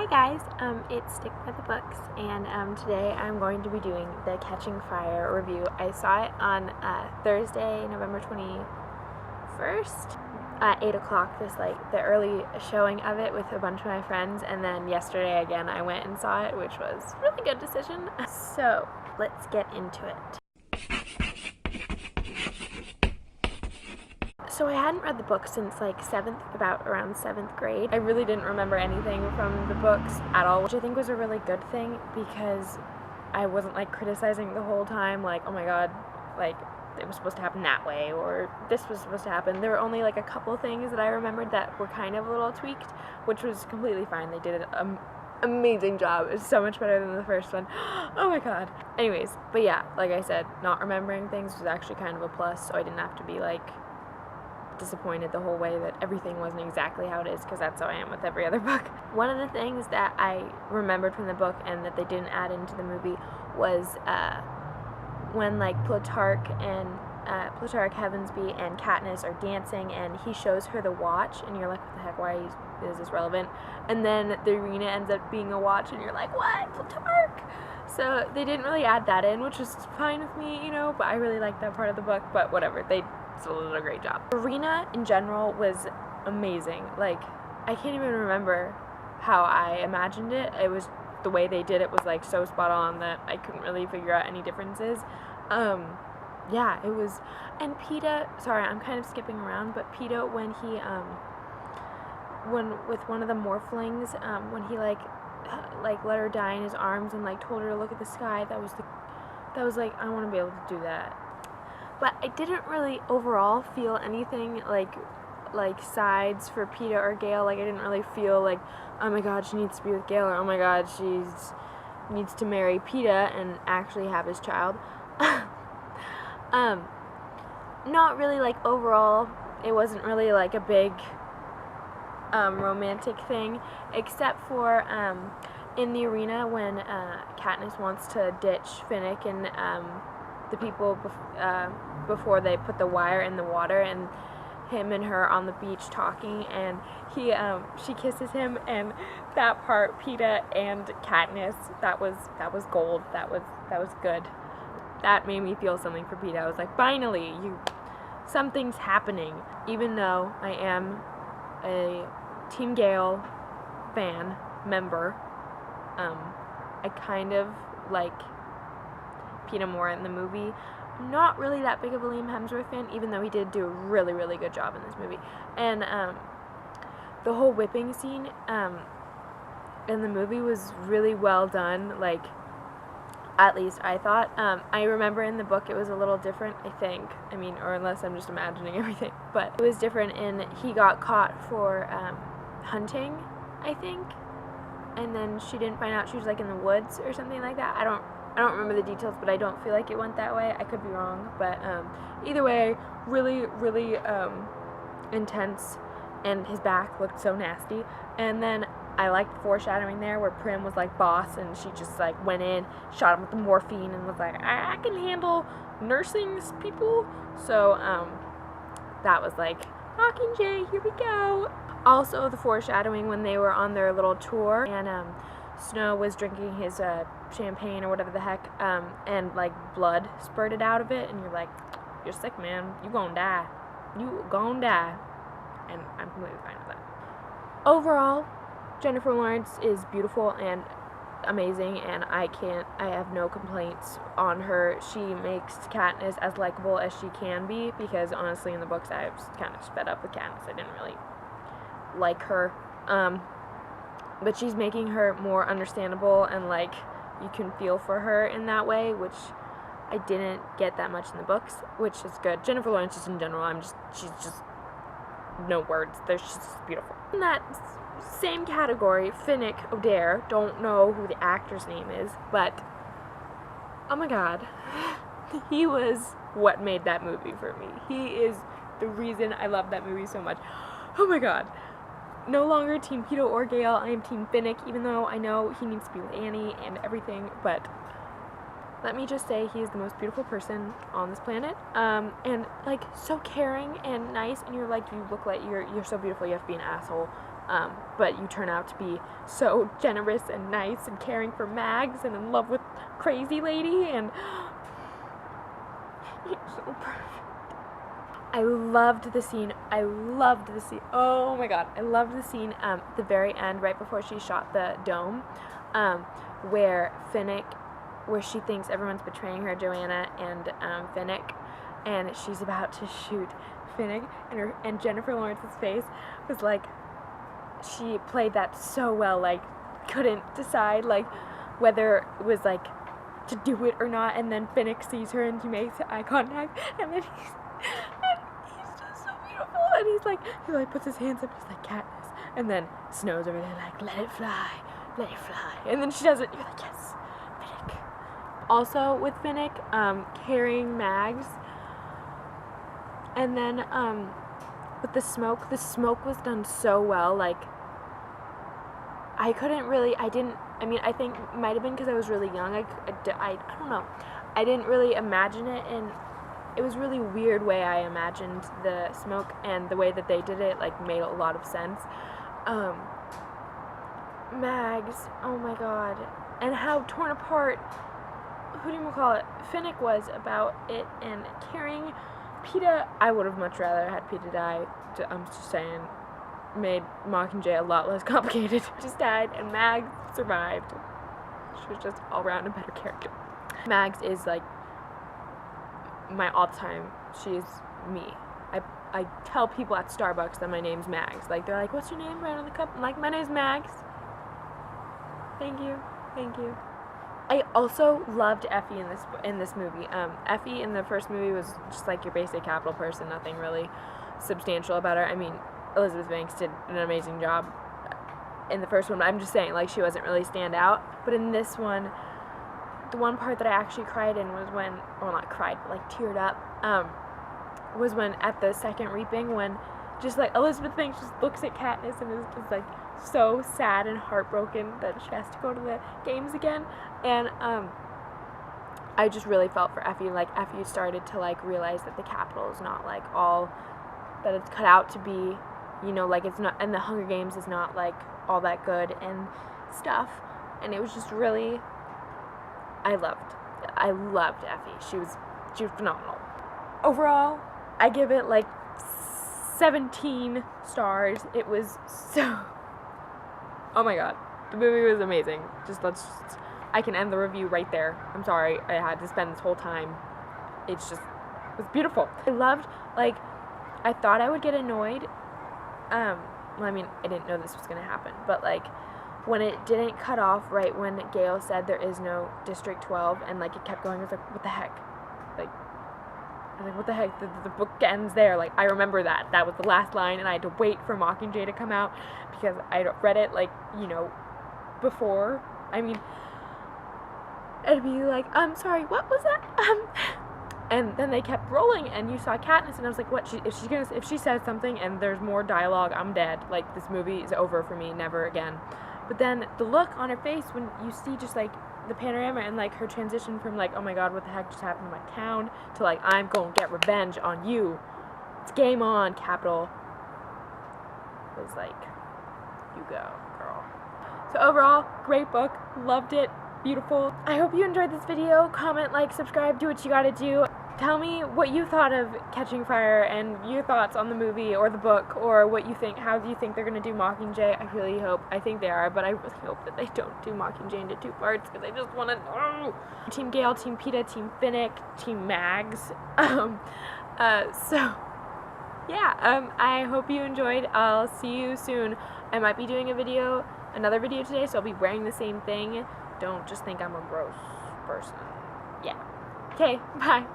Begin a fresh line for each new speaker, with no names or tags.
Hi guys, it's Stick by the Books, and today I'm going to be doing the Catching Fire review. I saw it on Thursday, November 21st at 8 o'clock, just like the early showing of it with a bunch of my friends, and then yesterday again I went and saw it, which was a really good decision. So let's get into it. So I hadn't read the book since like around 7th grade. I really didn't remember anything from the books at all, which I think was a really good thing because I wasn't like criticizing the whole time, like, oh my god, like it was supposed to happen that way or this was supposed to happen. There were only like a couple things that I remembered that were kind of a little tweaked, which was completely fine. They did an amazing job. It was so much better than the first one. Oh my god. Anyways, but yeah, like I said, not remembering things was actually kind of a plus, so I didn't have to be like disappointed the whole way that everything wasn't exactly how it is, because that's how I am with every other book. One of the things that I remembered from the book and that they didn't add into the movie was when like Plutarch Heavensby and Katniss are dancing and he shows her the watch and you're like, what the heck, why is this relevant? And then the arena ends up being a watch and you're like, what, Plutarch? So they didn't really add that in, which was fine with me, you know, but I really liked that part of the book, but whatever, they still did a great job. The arena in general was amazing. Like, I can't even remember how I imagined it. It was, the way they did it was like so spot on that I couldn't really figure out any differences. Yeah, it was, and Peeta, sorry, I'm kind of skipping around, but Peeta, when he, with one of the morphlings, when he like let her die in his arms and like told her to look at the sky, that was like, I want to be able to do that. But I didn't really overall feel anything like sides for Peeta or Gale. Like, I didn't really feel like, oh my god, she needs to be with Gale, or oh my god, she needs to marry Peeta and actually have his child. Not really, like, overall, it wasn't really like a big romantic thing, except for in the arena when Katniss wants to ditch Finnick and the people before they put the wire in the water, and him and her on the beach talking, and she kisses him, and that part, Peeta and Katniss, that was gold. That was good. That made me feel something for Peeta. I was like, finally, something's happening. Even though I am a Team Gale member, I kind of like Peeta more in the movie. I'm not really that big of a Liam Hemsworth fan, even though he did do a really, really good job in this movie. And the whole whipping scene in the movie was really well done, like, at least I thought. I remember in the book it was a little different, I think. I mean, or unless I'm just imagining everything. But it was different in he got caught for hunting, I think. And then she didn't find out she was like in the woods or something like that. I don't remember the details, but I don't feel like it went that way. I could be wrong, but either way, really, really intense, and his back looked so nasty. And then I liked the foreshadowing there where Prim was like boss, and she just like went in, shot him with the morphine, and was like, I can handle nursing people. So that was like, Mockingjay, here we go. Also, the foreshadowing when they were on their little tour, and Snow was drinking his champagne or whatever the heck, and like blood spurted out of it, and you're like, you're sick, man. You gonna die. You gonna die. And I'm completely fine with that. Overall, Jennifer Lawrence is beautiful and amazing, and I have no complaints on her. She makes Katniss as likable as she can be, because honestly in the books I was kind of fed up with Katniss. I didn't really like her. But she's making her more understandable, and like you can feel for her in that way, which I didn't get that much in the books, which is good. Jennifer Lawrence just in general, she's just no words. She's just beautiful. In that same category, Finnick Odair, don't know who the actor's name is, but oh my god, he was what made that movie for me. He is the reason I love that movie so much. Oh my god. No longer Team Peeta or Gale, I am Team Finnick, even though I know he needs to be with Annie and everything, but let me just say he is the most beautiful person on this planet, and like so caring and nice, and you're like, you look like you're so beautiful, you have to be an asshole, but you turn out to be so generous and nice and caring for Mags and in love with Crazy Lady, and you're so perfect. I loved the scene. Oh my god, I loved the scene at the very end, right before she shot the dome, where she thinks everyone's betraying her, Joanna and Finnick, and she's about to shoot Finnick, and Jennifer Lawrence's face was like, she played that so well, like, couldn't decide, like, whether it was, like, to do it or not, and then Finnick sees her and he makes eye contact, and then he's just so beautiful, and he puts his hands up, he's like, Katniss, and then Snow's over there like, let it fly, and then she does it, and you're like, yes, Finnick. Also with Finnick, carrying Mags, and then with the smoke was done so well, like, I think it might have been because I was really young, I don't know, I didn't really imagine it, and it was really weird way I imagined the smoke, and the way that they did it, like, made a lot of sense. Mags, oh my god, and how torn apart, Finnick was about it, and carrying Peeta. I would have much rather had Peeta die, I'm just saying, made Mockingjay a lot less complicated. Just died, and Mags survived. She was just all around a better character. Mags is like my all-time, she's me. I tell people at Starbucks that my name's Mags. Like, they're like, what's your name right on the cup? I'm like, my name's Mags. Thank you. I also loved Effie in this movie. Effie in the first movie was just like your basic Capitol person, nothing really substantial about her. I mean, Elizabeth Banks did an amazing job in the first one, but I'm just saying, like, she wasn't really stand out. But in this one, the one part that I actually cried in was when, well, not cried, but like teared up, was when at the second reaping, when just like Elizabeth Banks just looks at Katniss and is just like so sad and heartbroken that she has to go to the games again, and I just really felt for Effie. Like, Effie started to like realize that the Capitol is not like all that it's cut out to be, you know, like it's not, and the Hunger Games is not like all that good and stuff, and it was just really, I loved Effie. She was phenomenal. Overall, I give it like 17 stars. It was so, oh my god, the movie was amazing. I can end the review right there. I'm sorry I had to spend this whole time. It was beautiful. I loved, like, I thought I would get annoyed. Well, I mean, I didn't know this was going to happen, but like, when it didn't cut off right when Gale said there is no District 12, and like it kept going, I was like, what the heck? Like, I was like, what the heck? The book ends there. Like, I remember that. That was the last line, and I had to wait for Mockingjay to come out because I read it, like, you know, before. I mean, it'd be like, I'm sorry, what was that? And then they kept rolling, and you saw Katniss, and I was like, what? If she says something and there's more dialogue, I'm dead. Like, this movie is over for me, never again. But then the look on her face when you see just like the panorama and like her transition from like, oh my god, what the heck just happened to my town, to like, I'm gonna get revenge on you. It's game on, Capitol. It was like, you go, girl. So overall, great book. Loved it. Beautiful. I hope you enjoyed this video. Comment, like, subscribe, do what you gotta do. Tell me what you thought of Catching Fire and your thoughts on the movie or the book, or what you think, how do you think they're going to do Mockingjay. I think they are, but I really hope that they don't do Mockingjay into 2 parts, because I just want to know. Team Gale, Team Peeta, Team Finnick, Team Mags. So, yeah, I hope you enjoyed. I'll see you soon. I might be doing another video today, so I'll be wearing the same thing. Don't just think I'm a gross person. Yeah. Okay, bye.